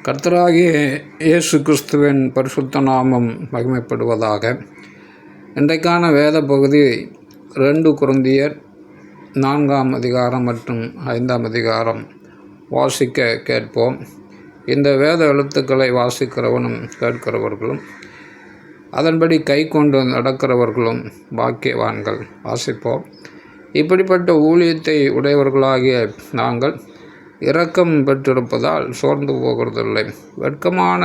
கர்த்தராகிய இயேசு கிறிஸ்துவின் பரிசுத்த நாமம் மகிமைப்படுவதாக. இன்றைக்கான வேத பகுதி 2 கொரிந்தியர் 4ஆம் அதிகாரம் மற்றும் 5ஆம் அதிகாரம் வாசிக்க கேட்போம். இந்த வேத எழுத்துக்களை வாசிக்கிறவனும் கேட்கிறவர்களும் அதன்படி கை கொண்டு நடக்கிறவர்களும் பாக்கியவான்கள். வாசிப்போம். இப்படிப்பட்ட ஊழியத்தை உடையவர்களாகிய நாங்கள் இரக்கம் பெற்றிருப்பதால் சோர்ந்து போகிறதில்லை. வெட்கமான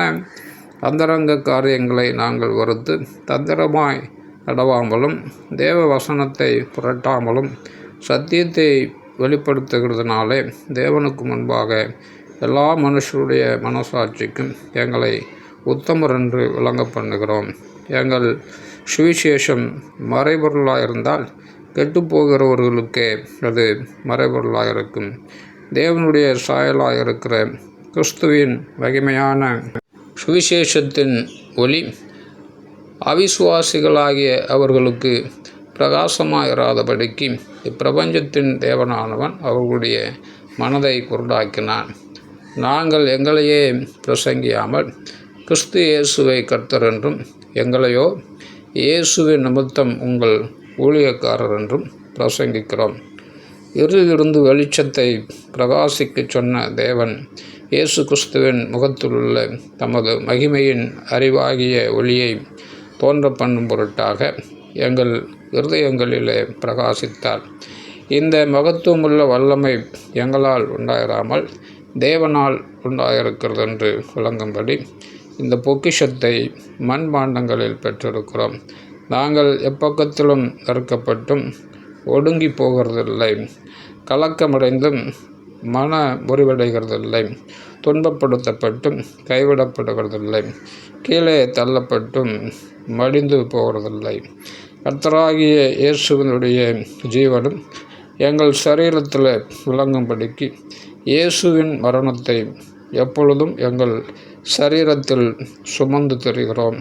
அந்தரங்க காரியங்களை நாங்கள் வெறுத்து தந்திரமாய் நடவாமலும் தேவ வசனத்தை புரட்டாமலும் சத்தியத்தை வெளிப்படுத்துகிறதுனாலே தேவனுக்கு முன்பாக எல்லா மனுஷருடைய மனசாட்சிக்கும் எங்களை உத்தமர் என்று விளங்க பண்ணுகிறோம். எங்கள் சுவிசேஷம் மறைபொருளாக இருந்தால் கெட்டுப்போகிறவர்களுக்கே அது மறைபொருளாக இருக்கும். தேவனுடைய சாயலாக இருக்கிற கிறிஸ்துவின் மகிமையான சுவிசேஷத்தின் ஒளி அவிசுவாசிகளாகிய அவர்களுக்கு பிரகாசமாயிராதபடிக்கு இப்பிரபஞ்சத்தின் தேவனானவன் அவர்களுடைய மனதை குருடாக்கினான். நாங்கள் எங்களையே பிரசங்கியாமல் கிறிஸ்து இயேசுவை கர்த்தர் என்றும் எங்களையோ இயேசுவின் நிமித்தம் உங்கள் ஊழியக்காரர் என்றும் பிரசங்கிக்கிறோம். இருளிலிருந்து வெளிச்சத்தை பிரகாசிக்கச் சொன்ன தேவன் இயேசு கிறிஸ்துவின் முகத்திலுள்ள தமது மகிமையின் அறிவாகிய ஒளியை தோன்ற பண்ணும் பொருட்டாக எங்கள் இருதயங்களிலே பிரகாசித்தார். இந்த மகத்துவமுள்ள வல்லமை எங்களால் உண்டாயிராமல் தேவனால் உண்டாயிருக்கிறது என்று விளங்கும்படி இந்த பொக்கிஷத்தை மண்பாண்டங்களில் பெற்றிருக்கிறோம். நாங்கள் எப்பக்கத்திலும் நறுக்கப்பட்டும் ஒடுங்கி போகிறதில்லை, கலக்கமடைந்தும் மன முறிவடைகிறதில்லை, துன்பப்படுத்தப்பட்டும் கைவிடப்படுகிறதில்லை, கீழே தள்ளப்பட்டும் மடிந்து போகிறதில்லை. கர்த்தராகிய இயேசுவினுடைய ஜீவனும் எங்கள் சரீரத்தில் விளங்கும்படிக்கு இயேசுவின் மரணத்தை எப்பொழுதும் எங்கள் சரீரத்தில் சுமந்து தெரிகிறோம்.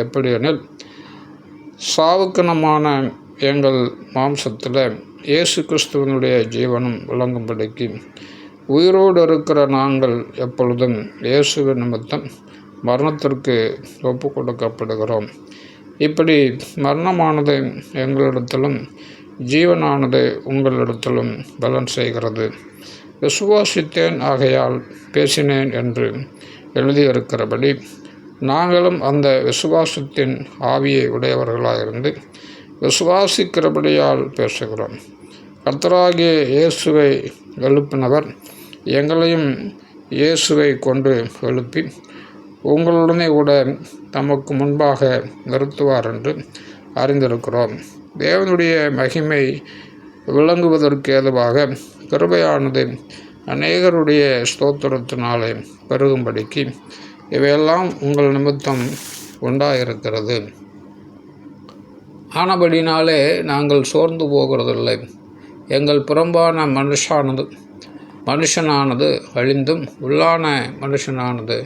எப்படியெனில் சாவுக்கணமான எங்கள் மாம்சத்தில் இயேசு கிறிஸ்துவனுடைய ஜீவனும் விளங்கும்படிக்கு உயிரோடு இருக்கிற நாங்கள் எப்பொழுதும் இயேசுவின் நிமித்தம் மரணத்திற்கு ஒப்பு கொடுக்கப்படுகிறோம். இப்படி மரணமானது எங்களிடத்திலும் ஜீவனானது உங்களிடத்திலும் பலன் செய்கிறது. விசுவாசித்தேன் ஆகையால் பேசினேன் என்று எழுதியிருக்கிறபடி நாங்களும் அந்த விசுவாசத்தின் ஆவியை உடையவர்களாயிருந்து விசுவாசிக்கிறபடியால் பேசுகிறோம். கர்த்தராகிய இயேசுவை எழுப்பினவர் எங்களையும் இயேசுவை கொண்டு எழுப்பி உங்களுடனே கூட தமக்கு முன்பாக நிறுத்துவார் என்று அறிந்திருக்கிறோம். தேவனுடைய மகிமை விளங்குவதற்கு ஏதுவாக கிருபையானது அநேகருடைய ஸ்தோத்திரத்தினாலே பெருகும்படிக்கு இவையெல்லாம் உங்கள் நிமித்தம் உண்டாயிருக்கிறது. ஆனபடினாலே நாங்கள் சோர்ந்து போகிறதில்லை. எங்கள் புறம்பான மனுஷனானது அழிந்தும் உள்ளான மனுஷனானது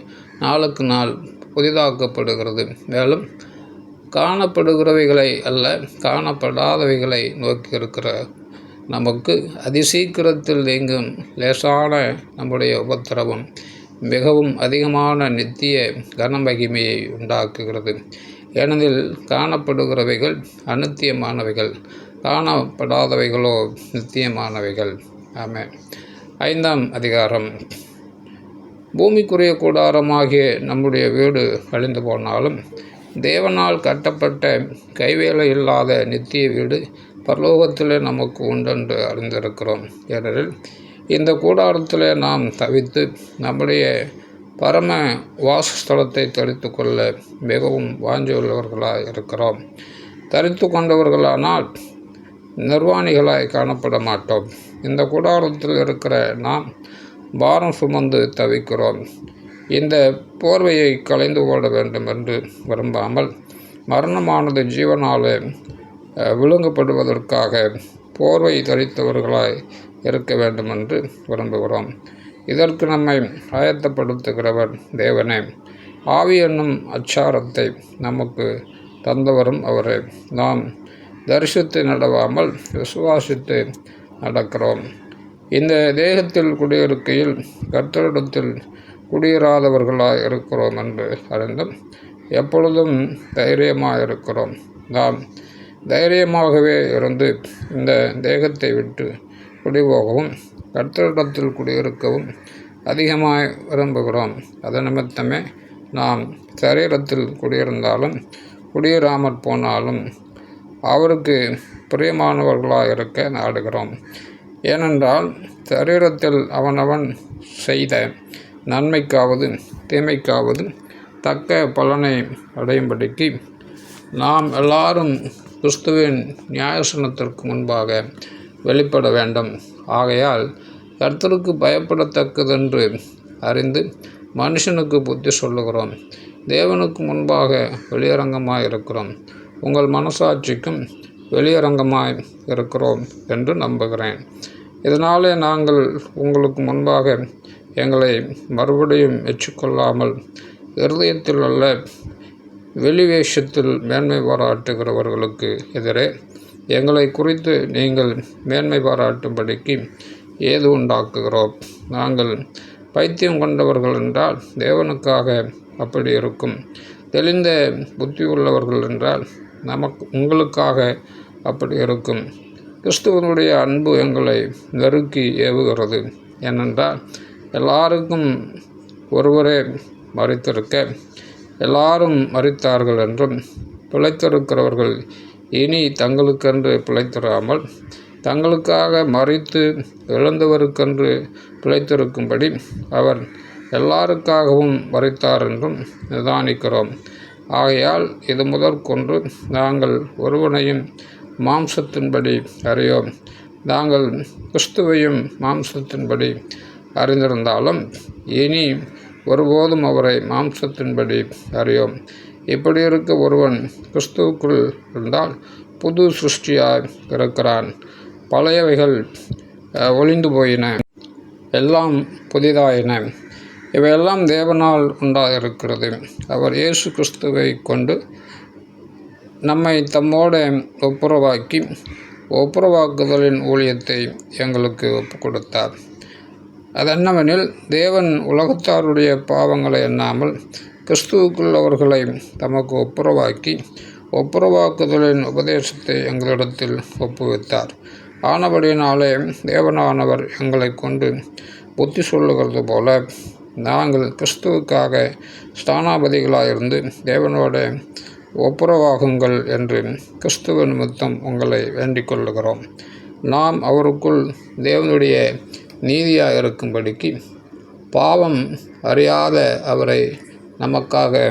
நாளுக்கு நாள் புதிதாக்கப்படுகிறது. மேலும் காணப்படுகிறவைகளை அல்ல காணப்படாதவைகளை நோக்கி இருக்கிற நமக்கு அதிசீக்கிரத்தில் நீங்கும் லேசான நம்முடைய உபத்திரவம் மிகவும் அதிகமான நித்திய கனமகிமையை உண்டாக்குகிறது. ஏனெனில் காணப்படுகிறவைகள் அநித்தியமானவைகள், காணப்படாதவைகளோ நித்தியமானவைகள். ஆமென். 5ஆம் அதிகாரம். பூமிக்குரிய கூடாரமாகிய நம்முடைய வீடு அழிந்து போனாலும் தேவனால் கட்டப்பட்ட கைவேலை இல்லாத நித்திய வீடு பரலோகத்திலே நமக்கு உண்டென்று அறிந்திருக்கிறோம். ஏனெனில் இந்த கூடாரத்திலே நாம் தவித்து நம்முடைய பரம வாசஸ்தலத்தை தரித்து கொள்ள மிகவும் வாஞ்சியுள்ளவர்களாய் இருக்கிறோம். தரித்து கொண்டவர்களானால் நிர்வாணிகளாய் காணப்பட மாட்டோம். இந்த கூடாரத்தில் இருக்கிற நாம் பாரம் சுமந்து தவிக்கிறோம். இந்த போர்வையை களைந்து போட வேண்டும் என்று விரும்பாமல் மரணமானது ஜீவனாலே விழுங்கப்படுவதற்காக போர்வை தரித்தவர்களாய் இருக்க வேண்டும் என்று விரும்புகிறோம். இதற்கு நம்மை ஆயத்தப்படுத்துகிறவர் தேவனே. ஆவி என்னும் அச்சாரத்தை நமக்கு தந்தவரும் அவரே. நாம் தரிசித்து நடவாமல் விசுவாசித்து நடக்கிறோம். இந்த தேகத்தில் குடியிருக்கையில் கர்த்தரிடத்தில் குடியேறாதவர்களாய் இருக்கிறோம் என்று அறிந்தும் எப்பொழுதும் தைரியமாக இருக்கிறோம். நாம் தைரியமாகவே இருந்து இந்த தேகத்தை விட்டு குடிபோகவும் கர்த்தரிடத்தில் குடியிருக்கவும் அதிகமாய் விரும்புகிறோம். அதன் நிமித்தமே நாம் சரீரத்தில் குடியிருந்தாலும் குடியேறாமற் போனாலும் அவருக்கு பிரியமானவர்களாக இருக்க நாடுகிறோம். ஏனென்றால் சரீரத்தில் அவனவன் செய்த நன்மைக்காவது தீமைக்காவது தக்க பலனை அடையும்படிக்கு நாம் எல்லாரும் கிறிஸ்துவின் நியாயசனத்திற்கு முன்பாக வெளிப்பட வேண்டும். ஆகையால் கர்த்தருக்கு பயப்படத்தக்கதென்று அறிந்து மனுஷனுக்கு புத்தி சொல்லுகிறோம். தேவனுக்கு முன்பாக வெளியரங்கமாய் இருக்கிறோம். உங்கள் மனசாட்சிக்கும் வெளியரங்கமாய் இருக்கிறோம் என்று நம்புகிறேன். இதனாலே நாங்கள் உங்களுக்கு முன்பாக எங்களை மறுபடியும் மெச்சிக்கொள்ளாமல் இருதயத்தில் அல்ல வெளிவேஷத்தில் மேன்மை பாராட்டுகிறவர்களுக்கு எதிரே எங்களை குறித்து நீங்கள் மேன்மை பாராட்டும்படிக்கு ஏது உண்டாக்குகிறோம். நாங்கள் பைத்தியம் கொண்டவர்கள் என்றால் தேவனுக்காக அப்படி இருக்கும். தெளிந்த புத்தி உள்ளவர்கள் என்றால் உங்களுக்காக அப்படி இருக்கும். கிறிஸ்துவனுடைய அன்பு எங்களை நெருக்கி ஏவுகிறது. ஏனென்றால் எல்லாருக்கும் ஒருவரே மரித்திருக்க எல்லாரும் மரித்தார்கள் என்றும் பிழைத்திருக்கிறவர்கள் இனி தங்களுக்கென்று பிழைத்திராமல் தங்களுக்காக மரித்து இழந்தவருக்கென்று பிழைத்திருக்கும்படி அவர் எல்லாருக்காகவும் மரித்தார் என்றும் நிதானிக்கிறோம். ஆகையால் இது முதற்கொண்டு நாங்கள் ஒருவனையும் மாம்சத்தின்படி அறியோம். நாங்கள் கிறிஸ்துவையும் மாம்சத்தின்படி அறிந்திருந்தாலும் இனி ஒருபோதும் அவரை மாம்சத்தின்படி அறியோம். இப்படி இருக்க ஒருவன் கிறிஸ்துவுக்குள் இருந்தால் புது சிருஷ்டியாய் இருக்கிறான். பழையவைகள் ஒளிந்து போயின, எல்லாம் புதிதாயின. இவையெல்லாம் தேவனால் உண்டாயிருக்கிறது. அவர் இயேசு கிறிஸ்துவை கொண்டு நம்மை தம்மோடு ஒப்புரவாக்கி ஒப்புரவாக்குதலின் ஊழியத்தை எங்களுக்கு ஒப்புக் கொடுத்தார். அதென்னவெனில் தேவன் உலகத்தாருடைய பாவங்களை எண்ணாமல் கிறிஸ்துவுக்குள் அவர்களை தமக்கு ஒப்புரவாக்கி ஒப்புரவாக்குதலின் உபதேசத்தை எங்களிடத்தில் ஒப்புவித்தார். ஆனபடியினாலே தேவனானவர் எங்களை கொண்டு புத்தி சொல்லுகிறது போல நாங்கள் கிறிஸ்துவுக்காக ஸ்தானாபதிகளாயிருந்து தேவனோட ஒப்புரவாகுங்கள் என்று கிறிஸ்துவ நிமித்தம் உங்களை வேண்டிக் கொள்ளுகிறோம். நாம் அவருக்குள் தேவனுடைய நீதியாக இருக்கும்படிக்கு பாவம் அறியாத அவரை நமக்காக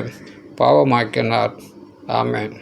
பாவமாக்கினார். ஆமென்.